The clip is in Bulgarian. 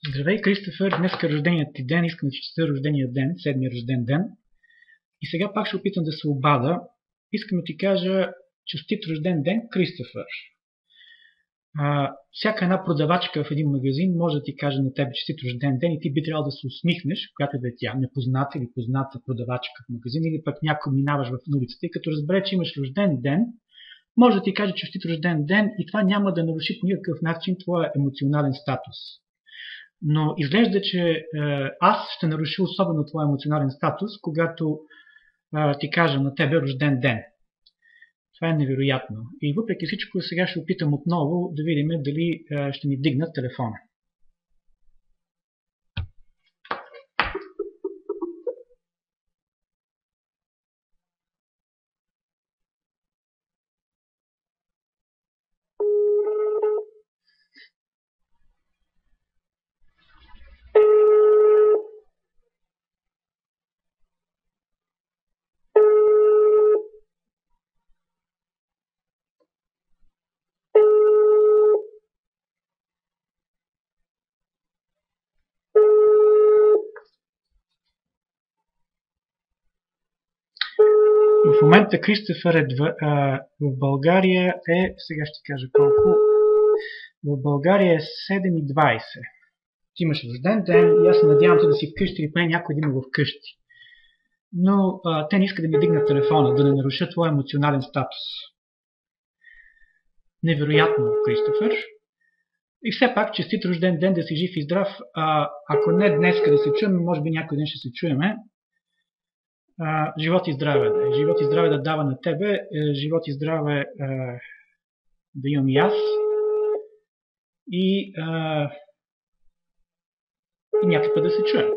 Здравей, Кристофър! Днеска е рожденият ти ден. Искам да ти честитя рождения ден, седмия рожден ден. И сега пак ще опитам да се обада. Искам да ти кажа честит рожден ден, Кристофър. Всяка една продавачка в един магазин може да ти каже на тебе честит рожден ден и ти би трябвало да се усмихнеш, когато да е тя, непозната или позната продавачка в магазин, или пък някой минаваш в улицата и като разбере, че имаш рожден ден, може да ти каже честит рожден ден и това няма да наруши по никакъв начин твоя емоционален статус. Но изглежда, че аз ще наруша особено твоя емоционален статус, когато ти кажа на тебе рожден ден. Това е невероятно. И въпреки всичко, сега ще опитам отново да видим дали ще ми вдигнат телефона. В момента Кристофър в България сега ще кажа колко, в България е 7:20. Ти имаш рожден ден и аз се надявам ти да си вкъщи или поне някой да има вкъщи. Но те не искат да ми дигнат телефона, да не наруша твоя емоционален статус. Невероятно, Кристофър. И все пак, честит рожден ден, да си жив и здрав. Ако не днеска да се чуем, може би някой ден ще се чуеме. Живот и здраве да е. Живот и здраве да дава на тебе. Живот и здраве да имам и аз. И някакъв път да се чуем.